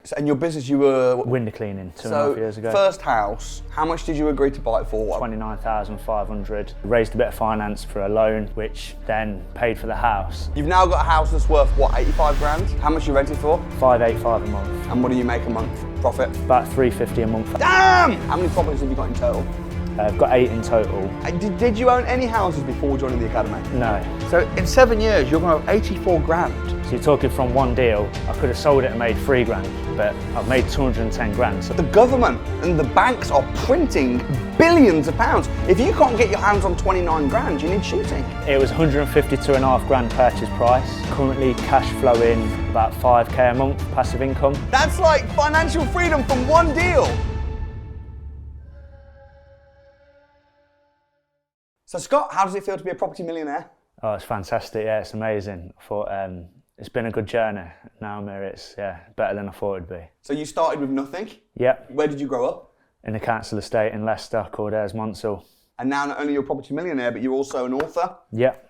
So, and your business, you were... Window cleaning 2.5 years ago. First house, how much did you agree to buy it for? 29,500. Raised a bit of finance for a loan, which then paid for the house. You've now got a house that's worth, what, 85 grand? How much you rented for? 585 a month. And what do you make a month profit? About 350 a month. Damn! How many properties have you got in total? I've got 8 in total. Did you own any houses before joining the academy? No. So in 7 years, you're going to have 84 grand. So you're talking from one deal, I could have sold it and made 3 grand, but I've made 210 grand. So the government and the banks are printing billions of pounds. If you can't get your hands on 29 grand, you need shooting. it was 152.5 grand purchase price. Currently cash flowing about 5k a month passive income. That's like financial freedom from one deal. So Scott, how does it feel to be a property millionaire? Oh, it's fantastic, yeah, it's amazing. I thought it's been a good journey. Now I'm here, it's better than I thought it'd be. So you started with nothing? Yep. Where did you grow up? In a council estate in Leicester called Monsell. And now not only you're a property millionaire, but you're also an author? Yep.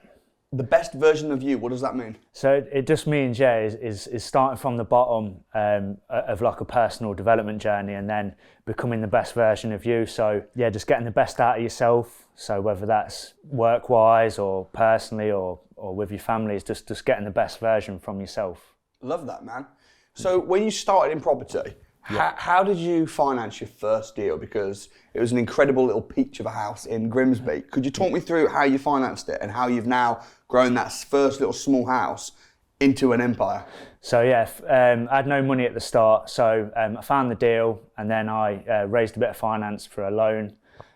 The best version of you, what does that mean? So it just means, is starting from the bottom of like a personal development journey and then becoming the best version of you. So yeah, just getting the best out of yourself. So whether that's work-wise or personally or with your family, it's just getting the best version from yourself. Love that, man. So when you started in property, how did you finance your first deal? Because it was an incredible little peach of a house in Grimsby. Could you talk me through how you financed it and how you've now grown that first little small house into an empire? So yeah, I had no money at the start. So I found the deal and then I raised a bit of finance for a loan.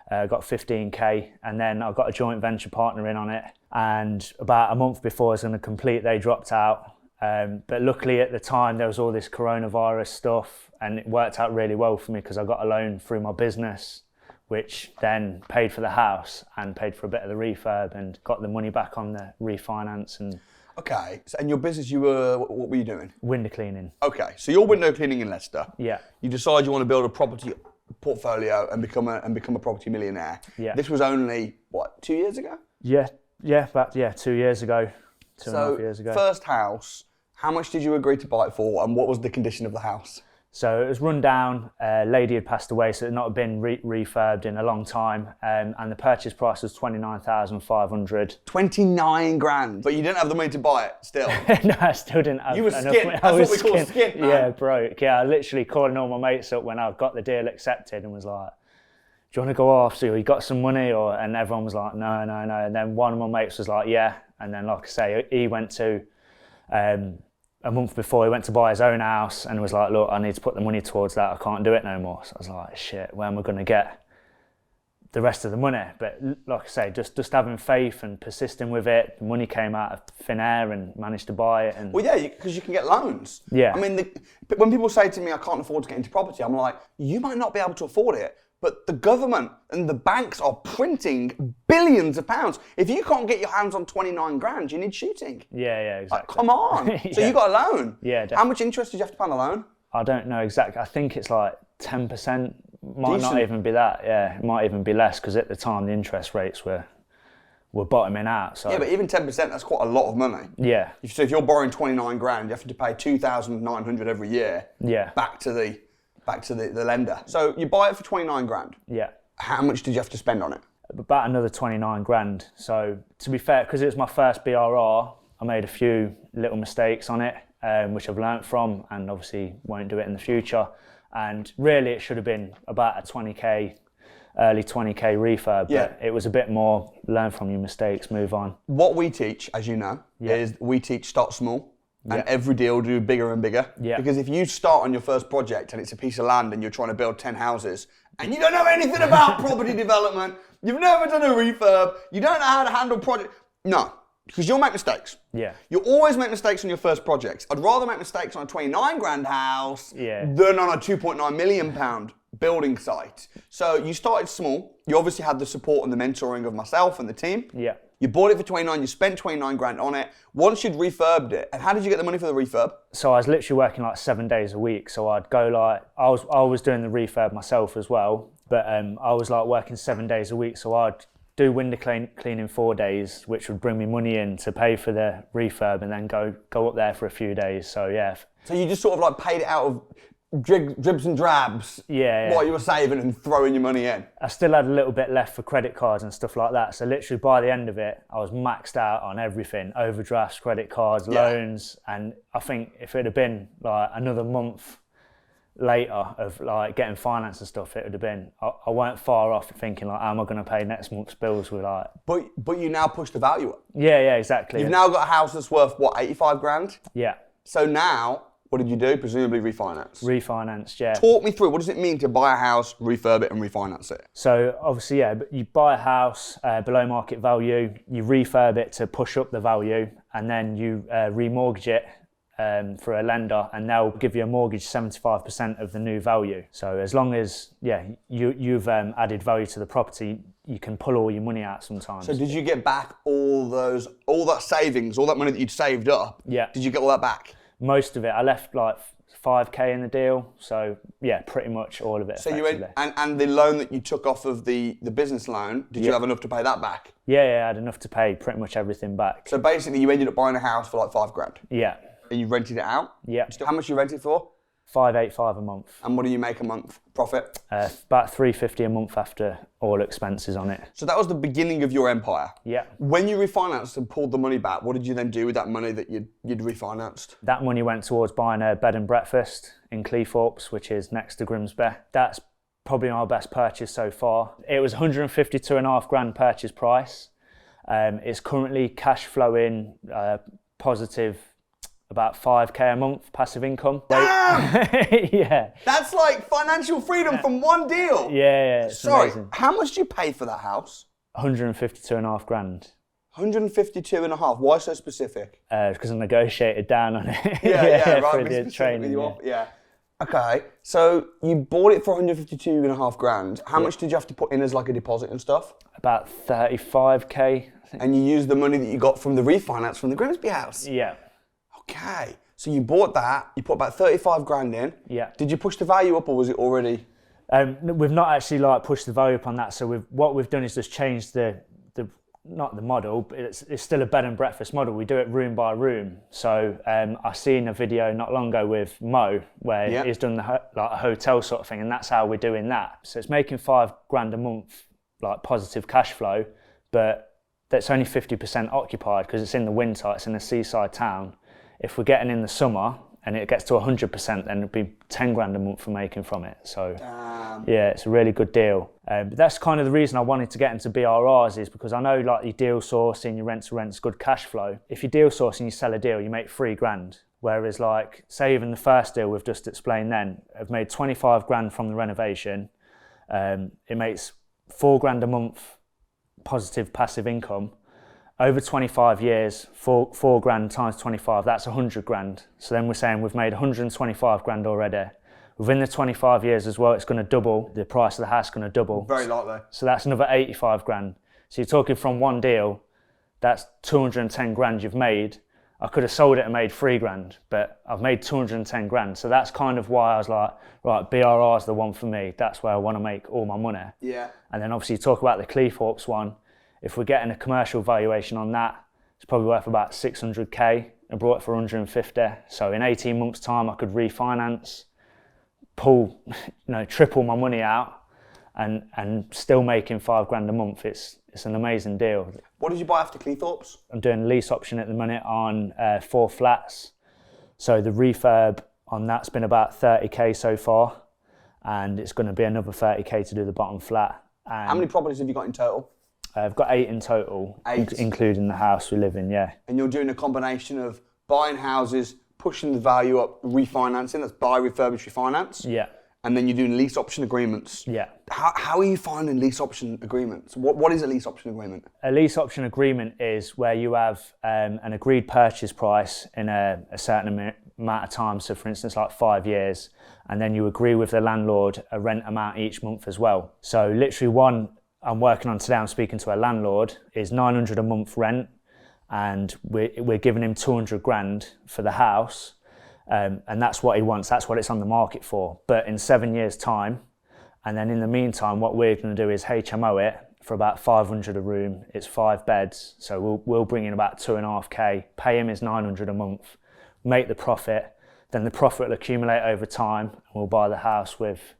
Got 15k and then I got a joint venture partner in on it. And about a month before I was going to complete, they dropped out. But luckily at the time there was all this coronavirus stuff and it worked out really well for me because I got a loan through my business, which then paid for the house and paid for a bit of the refurb and got the money back on the refinance. And okay, so, and your business, what were you doing? Window cleaning. Okay, so you're window cleaning in Leicester. Yeah. You decide you want to build a property portfolio and become a property millionaire. Yeah. This was only, what, 2 years ago? About 2 years ago, 2.5 years ago. First house, how much did you agree to buy it for and what was the condition of the house? So it was run down, a lady had passed away, so it had not been refurbed in a long time, and the purchase price was 29,500. 29 grand, but you didn't have the money to buy it still? No, I still didn't have. You were skint, that's what we call skint, man. Yeah, broke. Yeah, I literally calling all my mates up when I got the deal accepted and was like, do you want to go off? So you got some money? And everyone was like, no. And then one of my mates was like, yeah. And then, like I say, he went to, a month before he went to buy his own house and was like, look, I need to put the money towards that. I can't do it no more. So I was like, shit, where am I going to get the rest of the money? But like I say, just having faith and persisting with it. The money came out of thin air and managed to buy it. And well, yeah, because you can get loans. Yeah. I mean, when people say to me, I can't afford to get into property, I'm like, you might not be able to afford it, but the government and the banks are printing billions of pounds. If you can't get your hands on 29 grand, you need shooting. Yeah, exactly. Come on. Yeah. So you got a loan? Yeah, definitely. How much interest did you have to pay on the loan? I don't know exactly. I think it's like 10%. Might Decent. not even be that. Yeah, it might even be less because at the time the interest rates were bottoming out. So yeah, but even 10%, that's quite a lot of money. Yeah. So if you're borrowing 29 grand, you have to pay 2,900 every year. Yeah. Back to the lender. So you buy it for 29 grand. Yeah. How much did you have to spend on it? About another 29 grand. So to be fair, because it was my first BRR, I made a few little mistakes on it, which I've learnt from and obviously won't do it in the future. And really it should have been about a 20k, early 20k refurb, but it was a bit more learn from your mistakes, move on. What we teach, as you know, is we teach start small. And every deal do bigger and bigger. Yeah. Because if you start on your first project and it's a piece of land and you're trying to build 10 houses and you don't know anything about property development, you've never done a refurb, you don't know how to handle project. No, because you'll make mistakes. Yeah. You'll always make mistakes on your first projects. I'd rather make mistakes on a 29 grand house than on a 2.9 million pound building site. So you started small. You obviously had the support and the mentoring of myself and the team. Yeah. You bought it for 29, you spent 29 grand on it. Once you'd refurbed it, and how did you get the money for the refurb? So I was literally working like 7 days a week. So I'd go like, I was doing the refurb myself as well, but I was like working 7 days a week. So I'd do window cleaning 4 days, which would bring me money in to pay for the refurb and then go up there for a few days. So yeah. So you just sort of like paid it out of dribs and drabs. Yeah. What you were saving and throwing your money in. I still had a little bit left for credit cards and stuff like that. So literally by the end of it, I was maxed out on everything: overdrafts, credit cards, loans. And I think if it had been like another month later of like getting finance and stuff, it would have been, I weren't far off thinking like, how am I going to pay next month's bills with like. But you now push the value up. Yeah, exactly. You've now got a house that's worth what, 85 grand? Yeah. So now, what did you do? Presumably refinance. Refinanced, yeah. Talk me through, what does it mean to buy a house, refurb it and refinance it? So obviously, yeah, you buy a house below market value, you refurb it to push up the value, and then you remortgage it for a lender, and they'll give you a mortgage 75% of the new value. So as long as you've added value to the property, you can pull all your money out sometimes. So did you get back all that savings, all that money that you'd saved up? Yeah. Did you get all that back? Most of it. I left like 5k in the deal, so yeah, pretty much all of it. So you went, and the loan that you took off of the business loan, did you have enough to pay that back? Yeah, I had enough to pay pretty much everything back. So basically you ended up buying a house for like 5 grand? Yeah. And you rented it out? Yeah. How much you rent it for? 585 a month. And what do you make a month profit? About 350 a month after all expenses on it. So that was the beginning of your empire? Yeah. When you refinanced and pulled the money back, what did you then do with that money that you'd refinanced? That money went towards buying a bed and breakfast in Cleethorpes, which is next to Grimsby. That's probably our best purchase so far. It was 152.5 grand purchase price. It's currently cash flowing positive about 5k a month passive income. Damn! Yeah. That's like financial freedom from one deal. Yeah, it's Sorry, amazing. how much did you pay for that house? 152.5 grand. 152 and a half. Why so specific? Because I negotiated down on it. Yeah, right. For the training. Yeah. Okay, so you bought it for 152 and a half grand. How much did you have to put in as like a deposit and stuff? About 35k, I think. And you used the money that you got from the refinance from the Grimsby house? Yeah. Okay, so you bought that, you put about 35 grand in. Yeah. Did you push the value up or was it already? We've not actually like pushed the value up on that. So what we've done is just changed the not the model, but it's still a bed and breakfast model. We do it room by room. So I seen a video not long ago with Mo where he's done like a hotel sort of thing, and that's how we're doing that. So it's making 5 grand a month, like positive cash flow, but that's only 50% occupied because it's in the winter, it's in a seaside town. If we're getting in the summer and it gets to 100%, then it'd be 10 grand a month we're making from it. So yeah, it's a really good deal. But that's kind of the reason I wanted to get into BRRs, is because I know like your deal sourcing, your rent to rent's good cash flow. If you deal source and you sell a deal, you make 3 grand. Whereas like, say even the first deal we've just explained then, I've made 25 grand from the renovation. It makes 4 grand a month positive passive income. Over 25 years, 4 grand times 25, that's 100 grand. So then we're saying we've made 125 grand already. Within the 25 years as well, it's going to double. The price of the house is going to double. Very likely. So that's another 85 grand. So you're talking from one deal, that's 210 grand you've made. I could have sold it and made 3 grand, but I've made 210 grand. So that's kind of why I was like, right, BRR is the one for me. That's where I want to make all my money. Yeah. And then obviously you talk about the Cleethorpes one. If we're getting a commercial valuation on that, it's probably worth about 600k. I bought it for 150. So in 18 months' time, I could refinance, pull, triple my money out, and still making 5 grand a month. It's an amazing deal. What did you buy after Cleethorpes? I'm doing a lease option at the minute on 4 flats. So the refurb on that's been about 30k so far, and it's going to be another 30k to do the bottom flat. And how many properties have you got in total? I've got 8 in total, 8. Including the house we live in, yeah. And you're doing a combination of buying houses, pushing the value up, refinancing, that's buy, refurbish, refinance. Yeah. And then you're doing lease option agreements. Yeah. How are you finding lease option agreements? What is a lease option agreement? A lease option agreement is where you have an agreed purchase price in a certain amount of time. So for instance, like 5 years, and then you agree with the landlord a rent amount each month as well. So literally one I'm working on today, I'm speaking to a landlord, is 900 a month rent, and we're giving him 200 grand for the house, and that's what he wants, that's what it's on the market for. But in 7 years' time, and then in the meantime, what we're going to do is HMO it for about 500 a room. It's 5 beds, so we'll bring in about 2.5k, pay him his 900 a month, make the profit. then the profit will accumulate over time, and we'll buy the house with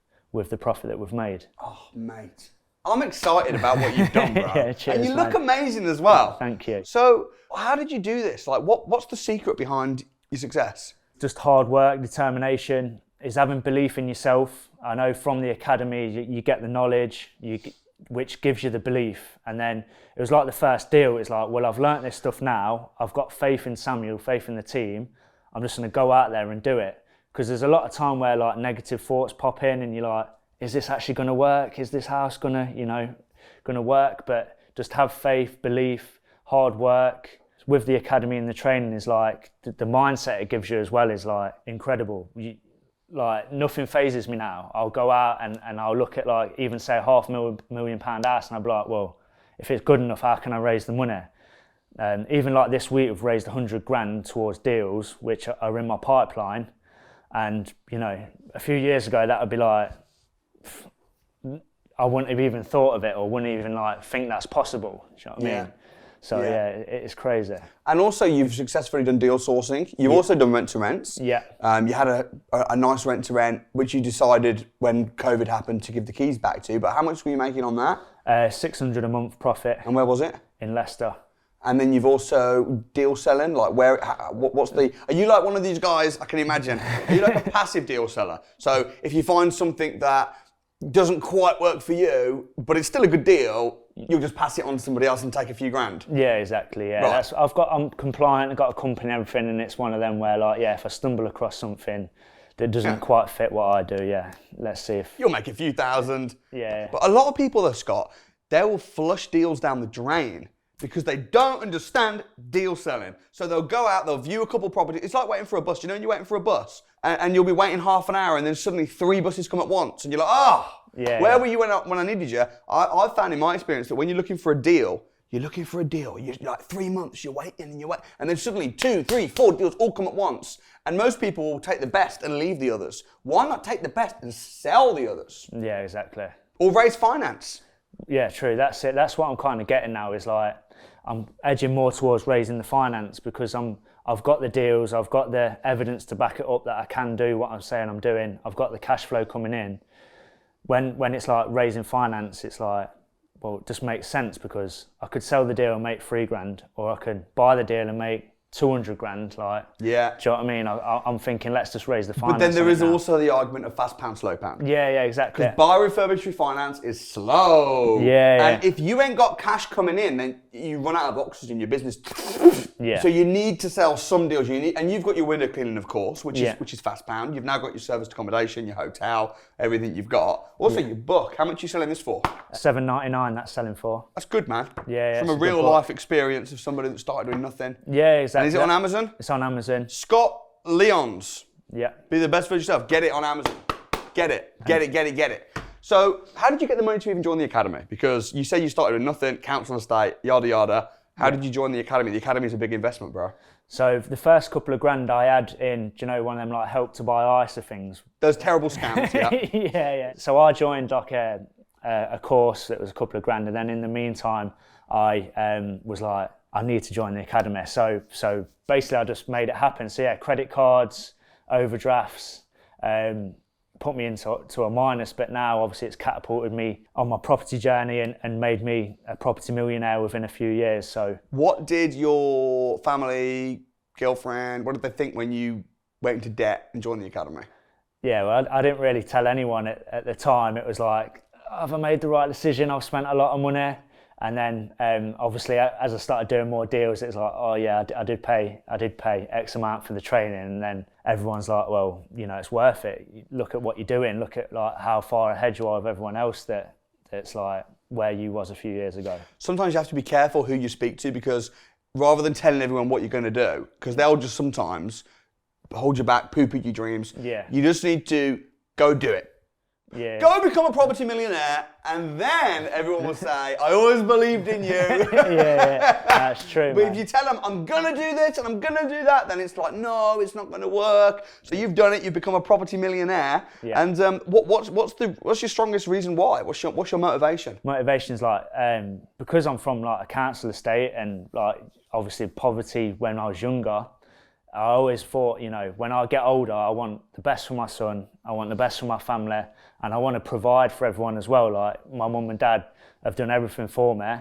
the profit that we've made. Oh, mate. I'm excited about what you've done, bro. Yeah, cheers, and you man. look amazing as well. Thank you. So, how did you do this? Like, what's the secret behind your success? Just hard work, determination, is having belief in yourself. I know from the academy, you get the knowledge, which gives you the belief. And then it was like the first deal. It's like, well, I've learnt this stuff now. I've got faith in Samuel, faith in the team. I'm just going to go out there and do it. Because there's a lot of time where like negative thoughts pop in and you're like, is this actually going to work? Is this house going to work? But just have faith, belief, hard work. With the academy and the training is like, the mindset it gives you as well is like incredible. Like nothing phases me now. I'll go out and I'll look at like even say £500,000 house and I'll be like, well, if it's good enough, how can I raise the money? Even like this week, we've raised 100 grand towards deals which are in my pipeline. And a few years ago, that would be like, I wouldn't have even thought of it or wouldn't even like think that's possible. Do you know what I mean? So yeah, it's crazy. And also you've successfully done deal sourcing. You've also done rent to rents. Yeah. You had a nice rent to rent, which you decided when COVID happened to give the keys back to. But how much were you making on that? 600 a month profit. And where was it? In Leicester. And then you've also deal selling, like are you like one of these guys, I can imagine, are you like a passive deal seller? So if you find something that doesn't quite work for you, but it's still a good deal, you'll just pass it on to somebody else and take a few grand? Yeah, exactly, yeah. Right. I'm compliant, I've got a company and everything, and it's one of them where like, if I stumble across something that doesn't quite fit what I do, let's see if... You'll make a few thousand. Yeah. But a lot of people though, Scott, they will flush deals down the drain because they don't understand deal selling. So they'll go out, they'll view a couple properties. It's like waiting for a bus. You're waiting for a bus and you'll be waiting half an hour and then suddenly 3 buses come at once and you're like, where were you when I needed you? I've found in my experience that when you're looking for a deal, you're like 3 months, you're waiting and you're waiting. And then suddenly 2, 3, 4 deals all come at once. And most people will take the best and leave the others. Why not take the best and sell the others? Yeah, exactly. Or raise finance? Yeah, true. That's it. That's what I'm kind of getting now is like, I'm edging more towards raising the finance because I've got the deals, I've got the evidence to back it up that I can do what I'm saying I'm doing. I've got the cash flow coming in. When it's like raising finance, it's like, well, it just makes sense because I could sell the deal and make 3 grand, or I could buy the deal and make 200 grand. Like, yeah. Do you know what I mean? I'm thinking, let's just raise the finance. But then there is also the argument of fast pound, slow pound. Yeah, exactly. Because buy, refurbish, refinance is slow. Yeah. And if you ain't got cash coming in, then you run out of oxygen, your business. Yeah. So you need to sell some deals. And you've got your window cleaning, of course, which is fast pound. You've now got your serviced accommodation, your hotel, everything you've got. Also, your book. How much are you selling this for? $7.99. That's selling for. That's good, man. Yeah. From a real life experience of somebody that started doing nothing. Yeah, exactly. And is it on Amazon? It's on Amazon. Scott Lyons. Yeah. Be the best for yourself. Get it on Amazon. Get it. So how did you get the money to even join the academy? Because you say you started with nothing, council estate, yada, yada. How did you join the academy? The academy is a big investment, bro. So the first couple of grand I had in, one of them like help to buy ISA things. Those terrible scams, yeah. Yeah. So I joined like a course that was a couple of grand, and then in the meantime, I was like, I need to join the academy. So basically I just made it happen. So yeah, credit cards, overdrafts, put me into a minus, but now obviously it's catapulted me on my property journey and made me a property millionaire within a few years. So what did your family, girlfriend, what did they think when you went into debt and joined the academy? Yeah, well, I didn't really tell anyone at the time. It was like, have I made the right decision? I've spent a lot of money. And then obviously as I started doing more deals, it's like, oh yeah, I did pay X amount for the training. And then everyone's like, well, it's worth it. Look at what you're doing. Look at like how far ahead you are of everyone else that's like where you was a few years ago. Sometimes you have to be careful who you speak to, because rather than telling everyone what you're going to do, because they'll just sometimes hold you back, poo-poo your dreams. Yeah. You just need to go do it. Yeah. Go become a property millionaire, and then everyone will say, I always believed in you. yeah, that's true. But if you tell them, I'm going to do this and I'm going to do that, then it's like, no, it's not going to work. So you've done it, you've become a property millionaire. Yeah. And what's your strongest reason why? What's your motivation? Motivation's like, because I'm from like a council estate and like obviously poverty when I was younger, I always thought, you know, when I get older, I want the best for my son, I want the best for my family, and I want to provide for everyone as well. Like my mum and dad have done everything for me,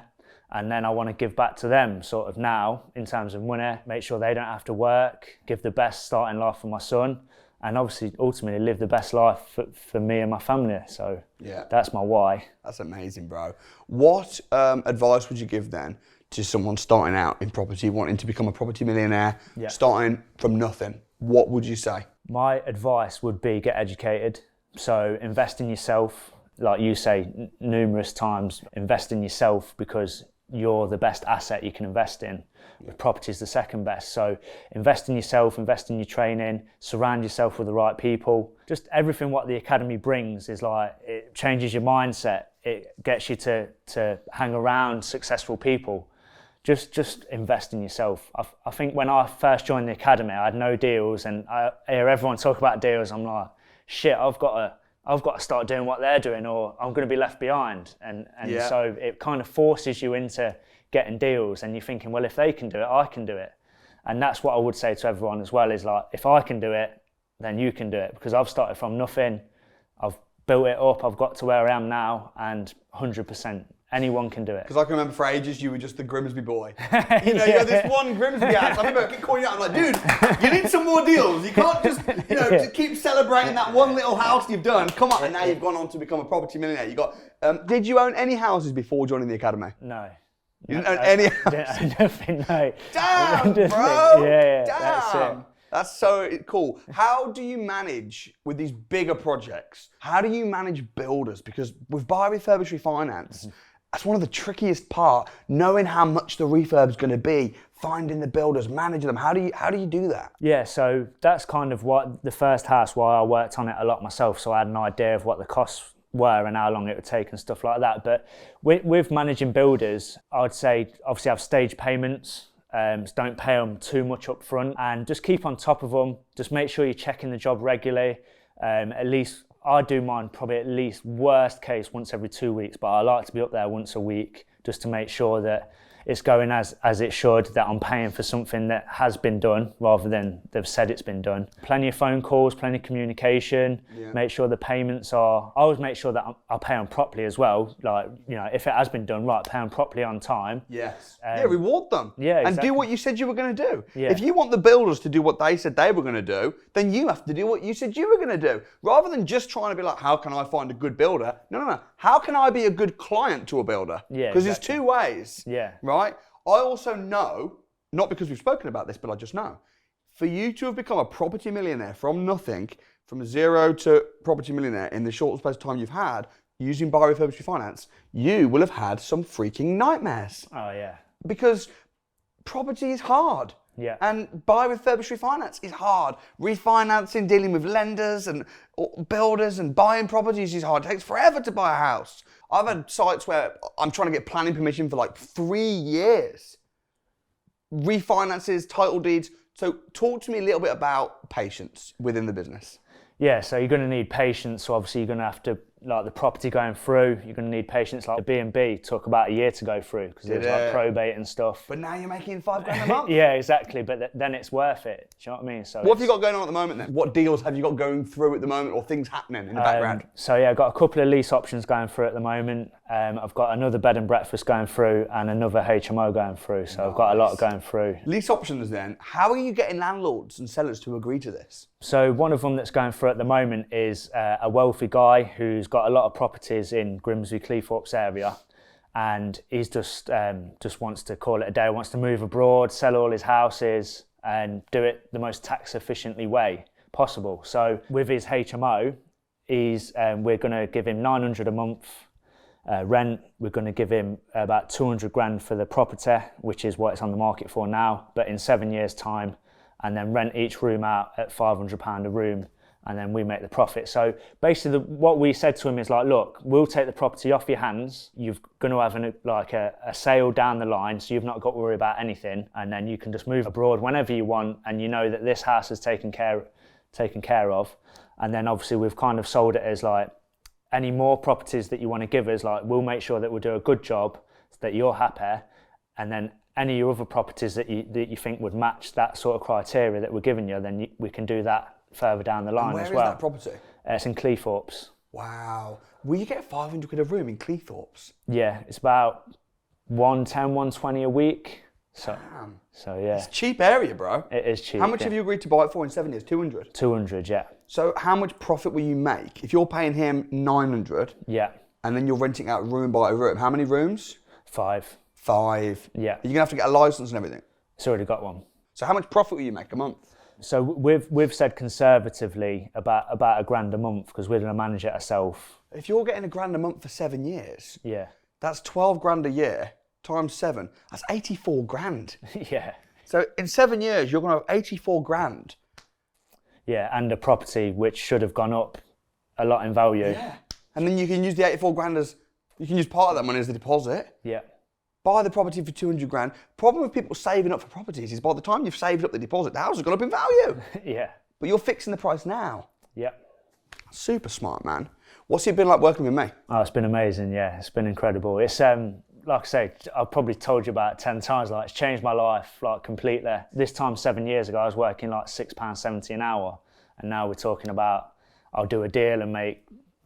and then I want to give back to them sort of now in terms of money, make sure they don't have to work, give the best starting life for my son, and obviously ultimately live the best life for me and my family. So that's my why. That's amazing, bro. What advice would you give then to someone starting out in property, wanting to become a property millionaire, starting from nothing? What would you say? My advice would be get educated. So invest in yourself, like you say numerous times, invest in yourself because you're the best asset you can invest in. Property is the second best. So invest in yourself, invest in your training, surround yourself with the right people. Just everything what the academy brings is like, it changes your mindset. It gets you to hang around successful people. Just invest in yourself. I think when I first joined the academy, I had no deals, and I hear everyone talk about deals. I'm like, shit, I've got to start doing what they're doing, or I'm going to be left behind. And so it kind of forces you into getting deals, and you're thinking, well, if they can do it, I can do it. And that's what I would say to everyone as well, is like, if I can do it, then you can do it, because I've started from nothing. I've built it up. I've got to where I am now, and 100%. Anyone can do it. Because I can remember for ages you were just the Grimsby boy. You know, you're this one Grimsby act. I remember I keep calling you out. I'm like, dude, you need some more deals. You can't just, you know, just keep celebrating that one little house you've done. Come on, and now you've gone on to become a property millionaire. You got. Did you own any houses before joining the academy? No. You didn't own any houses? Nothing, no. Damn, bro. Yeah, damn. That's it. That's so cool. How do you manage with these bigger projects? How do you manage builders? Because with buy, refurbish, refinance, that's one of the trickiest part, knowing how much the refurb's going to be, finding the builders, managing them. How do you do that? Yeah, so that's kind of what the first house, why I worked on it a lot myself, so I had an idea of what the costs were and how long it would take and stuff like that. But with managing builders, I'd say obviously have stage payments. Don't pay them too much up front, and just keep on top of them. Just make sure you're checking the job regularly. At least I do mine probably at least worst case once every 2 weeks, but I like to be up there once a week just to make sure that it's going as it should, that I'm paying for something that has been done rather than they've said it's been done. Plenty of phone calls, plenty of communication, make sure the payments are, I always make sure that I pay them properly as well. Like, you know, if it has been done right, pay them properly on time. Yes. Reward them. Yeah, exactly. And do what you said you were going to do. Yeah. If you want the builders to do what they said they were going to do, then you have to do what you said you were going to do. Rather than just trying to be like, how can I find a good builder? No. How can I be a good client to a builder? Yeah. Because there's two ways. Yeah. Right? I also know, not because we've spoken about this, but I just know, for you to have become a property millionaire from nothing, from zero to property millionaire in the short space of time you've had, using buy, refurbish, refinance, you will have had some freaking nightmares. Oh, yeah. Because property is hard. Yeah. And buy, refurbish, refinance is hard. Refinancing, dealing with lenders and builders and buying properties is hard. It takes forever to buy a house. I've had sites where I'm trying to get planning permission for like 3 years. Refinances, title deeds. So talk to me a little bit about patience within the business. Yeah, so you're going to need patience. So obviously you're going to have to, like the property going through, you're going to need patience. Like the B&B took about a year to go through because it was like probate and stuff. But now you're making $5 grand a month. Yeah, exactly. But then it's worth it. Do you know what I mean? So what have you got going on at the moment then? What deals have you got going through at the moment, or things happening in the background? So yeah, I've got a couple of lease options going through at the moment. I've got another bed and breakfast going through and another HMO going through. So I've got a lot going through. Lease options then, how are you getting landlords and sellers to agree to this? So one of them that's going through at the moment is a wealthy guy who's got a lot of properties in Grimsby, Cleethorpes area, and he's just wants to call it a day, wants to move abroad, sell all his houses and do it the most tax efficiently way possible. So with his HMO, we're going to give him 900 a month rent. We're going to give him about 200 grand for the property, which is what it's on the market for now, but in 7 years time, and then rent each room out at £500 a room, and then we make the profit. So basically what we said to him is like, look, we'll take the property off your hands. You're going to have a sale down the line, so you've not got to worry about anything, and then you can just move abroad whenever you want, and you know that this house is taken care of. And then obviously we've kind of sold it as like, any more properties that you want to give us, like we'll make sure that we'll do a good job so that you're happy, and then any other properties that you think would match that sort of criteria that we're giving you, then we can do that further down the line as well. And where is that property? It's in Cleethorpes. Wow. Will you get 500 quid a room in Cleethorpes? Yeah, it's about 110, 120 a week. So yeah. It's a cheap area, bro. It is cheap. How much have you agreed to buy it for in 7 years? 200? 200, yeah. So how much profit will you make if you're paying him 900? Yeah. And then you're renting out room by room? How many rooms? 5. 5. Yeah. You're going to have to get a license and everything? It's already got one. So how much profit will you make a month? So we've said conservatively about $1,000 a month because we're going to manage it ourselves. If you're getting $1,000 a month for 7 years, yeah, that's 12 grand a year times 7. That's 84 grand. Yeah. So in 7 years, you're going to have 84 grand. Yeah, and a property which should have gone up a lot in value. Yeah. And then you can use the 84 grand as, you can use part of that money as a deposit. Yeah. Buy the property for 200 grand. Problem with people saving up for properties is by the time you've saved up the deposit, the house has gone up in value. Yeah. But you're fixing the price now. Yeah. Super smart, man. What's it been like working with me? Oh, it's been amazing, yeah. It's been incredible. It's, like I say, I've probably told you about it 10 times, like it's changed my life, like completely. This time 7 years ago, I was working like £6.70 an hour. And now we're talking about, I'll do a deal and make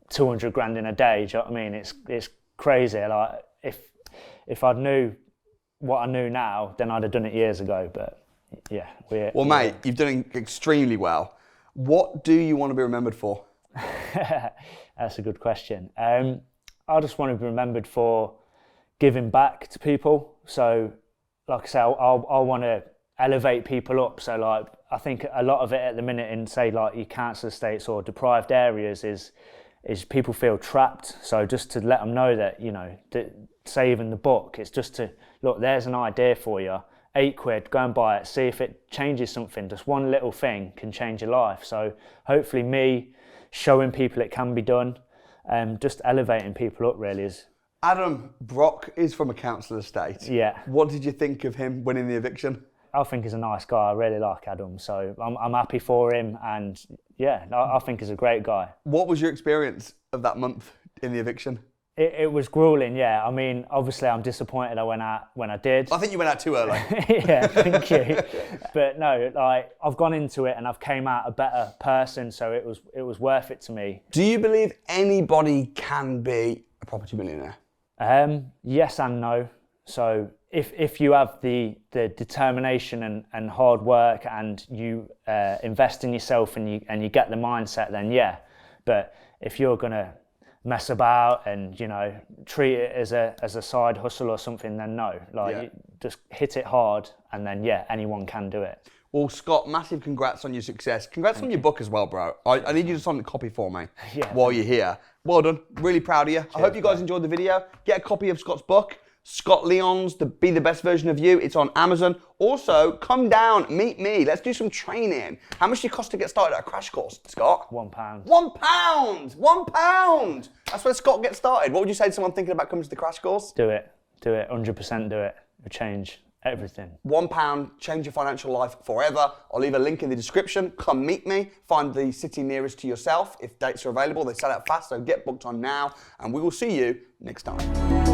200 grand in a day. Do you know what I mean? It's crazy. Like if I'd knew what I knew now, then I'd have done it years ago. But yeah, well, mate, you've done extremely well. What do you want to be remembered for? That's a good question. I just want to be remembered for giving back to people. So, like I say, I want to elevate people up. So, like, I think a lot of it at the minute in, say, like your council estates or deprived areas is people feel trapped. So just to let them know that, you know, saving the book, it's just to, look, there's an idea for you, £8, go and buy it, see if it changes something. Just one little thing can change your life. So hopefully me showing people it can be done, just elevating people up really is. Adam Brock is from a council estate. Yeah. What did you think of him winning the eviction? I think he's a nice guy. I really like Adam, so I'm happy for him, and yeah, I think he's a great guy. What was your experience of that month in the eviction? It was grueling, yeah. I mean, obviously I'm disappointed I went out when I did. I think you went out too early. Yeah, thank you. But no, like I've gone into it and I've came out a better person, so it was worth it to me. Do you believe anybody can be a property millionaire? Yes and no. So if you have the determination and hard work and you invest in yourself and you get the mindset, then yeah. But if you're gonna mess about and, you know, treat it as a side hustle or something, then no. Like you just hit it hard and then yeah, anyone can do it. Well, Scott, massive congrats on your success. Congrats on your book as well, bro. I need you to sign a copy for me while you're here. Well done. Really proud of you. Cheers, I hope you guys enjoyed the video. Get a copy of Scott's book, Scott Lyons, Be the Best Version of You. It's on Amazon. Also, come down, meet me. Let's do some training. How much do you cost to get started at a crash course, Scott? £1. £1! £1! That's where Scott gets started. What would you say to someone thinking about coming to the crash course? Do it. 100% do it. It'll change everything. £1, change your financial life forever. I'll leave a link in the description. Come meet me. Find the city nearest to yourself. If dates are available, they sell out fast, so get booked on now. And we will see you next time.